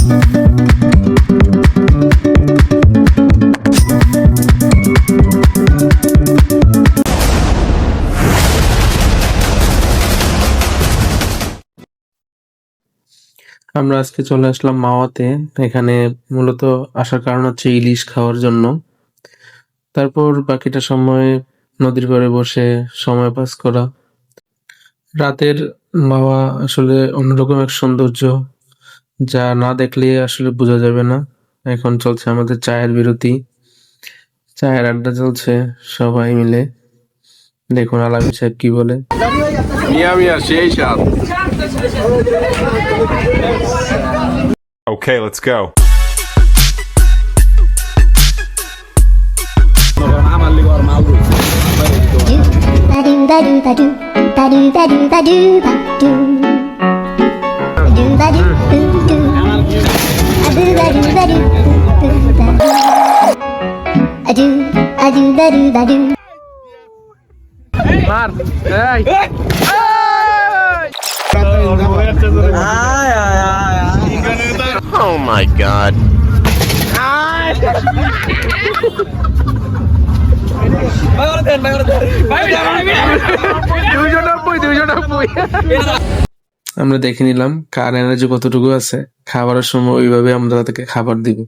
আমরা আজকে চলে আসলাম মাওয়াতে। এখানে মূলত আসার কারণ হচ্ছে ইলিশ খাওয়ার জন্য। তারপর বাকিটা সময় নদীর পাড়ে বসে সময় পাস করা। রাতের মাওয়া আসলে অন্যরকম এক সৌন্দর্য, যা না দেখলে আসলে বোঝা যাবে না। এখন চলছে আমাদের চায়ের বিরতি, চায়ের আড্ডা চলছে সবাই মিলে। দেখুন আলামিন সাহেব কি বলে। মিয়া মিয়া সেই সাত। Okay, let's go. মার এই Oh my god. আমরা দেখে নিলাম কার এনার্জি কতটুকু আছে। খাবারের সময় ওইভাবে আমরা তাদেরকে খাবার দিব।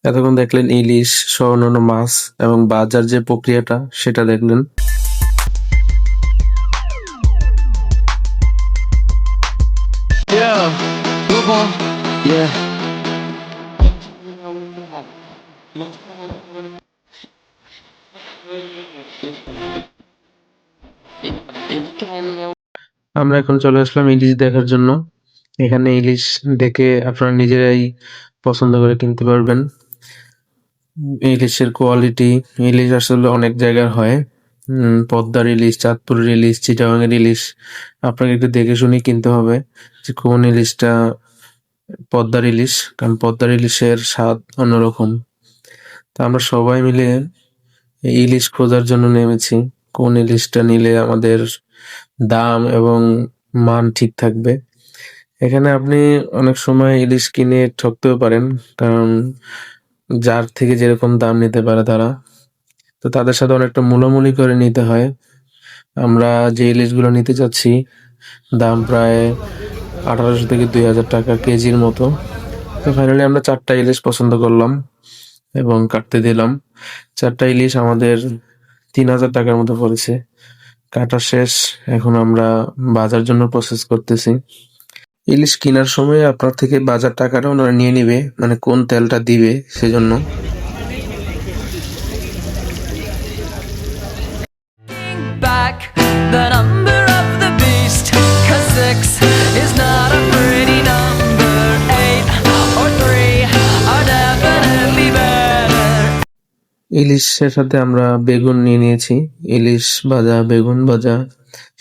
এতক্ষণ দেখলেন ইলিশ সহ অন্যান্য মাছ এবং বাজার যে প্রক্রিয়াটা সেটা দেখলেন। আমরা এখন চলে আসলাম ইলিশ দেখার জন্য। এখানে ইলিশ দেখে আপনারা নিজেরাই পছন্দ করে কিনতে পারবেন। ইলিশের কোয়ালিটি, ইলিশ আসলে অনেক জায়গার হয়। পদ্মার ইলিশ, চাঁদপুরের ইলিশ, চিটাগাংয়ের ইলিশ। আপনাকে একটু দেখে শুনে কিনতে হবে যে কোন ইলিশটা পদ্মার ইলিশ, কারণ পদ্মার ইলিশের স্বাদ অন্যরকম। তা আমরা সবাই মিলে এই ইলিশ খোঁজার জন্য নেমেছি। কোন ইলিশটা নিলে আমাদের দাম এবং মান ঠিক থাকবে। এখানে আপনি অনেক সময় ইলিশ কিনে ঠকতেও পারেন, কারণ যার থেকে যেরকম দাম নিতে পারে তারা, তো তাদের সাথে অনেকটা মূলামূলি করে নিতে হয়। আমরা যে ইলিশগুলো নিতে চাচ্ছি দাম প্রায় 1800 থেকে 2000 টাকা কেজির মতো। তো ফাইনালি আমরা 4টা ইলিশ পছন্দ করলাম এবং কাটতে দিলাম। 4টা ইলিশ আমাদের 3000 টাকার মতো পড়েছে। কাটা শেষ, এখন আমরা বাজার জন্য প্রসেস করতেছি। ইলিশ কেনার সময় আপনার থেকে বাজার টাকাটা ওনারা নিয়ে নিবে, মানে কোন তেলটা দিবে সেজন্য। Back the number of the beast, 'cause 6 is not a pretty number. 8 or 3 are definitely better. ইলিশের সাথে আমরা বেগুন নিয়ে নিয়েছি, ইলিশ ভাজা, বেগুন ভাজা,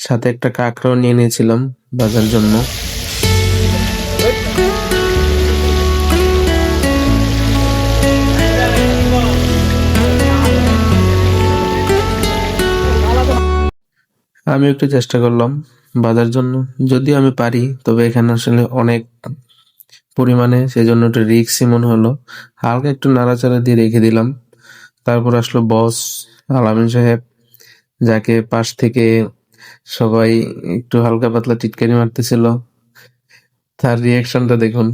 সাথে একটা কাঁকড়াও নিয়ে নিয়েছিলাম ভাজার জন্য। আমি একটু চেষ্টা করলাম বাজার জন্য, যদি আমি পারি, তবে এখানে আসলে অনেক পরিমাণে, সেজন্য একটু রিস্কই মনে হলো। হালকা একটু নাড়াচাড়া দিয়ে রেখে দিলাম। তারপর আসলো বস আলামিন সাহেব, যাকে পাশ থেকে সবাই একটু হালকা পাতলা টিটকারি মারতেছিল। তার রিয়াকশনটা দেখুন।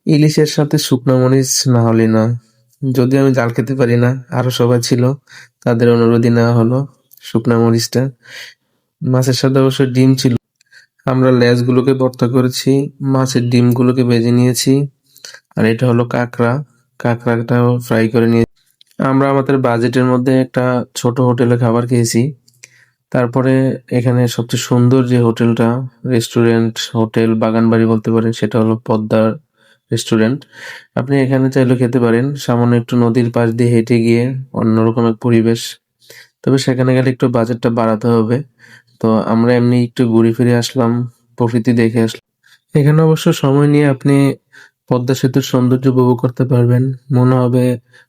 ইলিশের সাথে শুকনো মরিচ না হলে না, যদি আমি জাল খেতে পারি না, আরো সবাই ছিল, তাদের অনুরোধই নেওয়া হলো শুকনো মরিচটা। মাছের সাথে অবশ্য ডিম ছিল। আমরা লেজগুলোকে ভর্তা করেছি, মাছের ডিমগুলোকে ভেজে নিয়েছি, আর এটা হলো কাঁকড়া। কাঁকড়াটাও ফ্রাই করে নিয়ে আমরা আমাদের বাজেটের মধ্যে একটা ছোট হোটেলে খাবার খেয়েছি। তারপরে এখানে সবচেয়ে সুন্দর যে হোটেলটা, রেস্টুরেন্ট, হোটেল, বাগানবাড়ি বলতে পারেন, সেটা হলো পদ্মার রেস্টুরেন্ট। আপনি এখানে চাইলেও খেতে পারেন। সামান্য একটু নদীর পাশ দিয়ে হেঁটে গিয়ে অন্যরকম এক পরিবেশ। তো তবে সেখানে গেলে একটু বাজেটটা বাড়াতে হবে। তো আমরা এমনি একটু ঘুরে ফিরে আসলাম, প্রকৃতি দেখে আসলাম। এখানে অবশ্য সময় নিয়ে আপনি পদ্মা সেতুর সৌন্দর্য উপভোগ করতে পারবেন। মনে হবে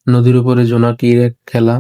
নদীর উপরে জোনাকির এক খেলা।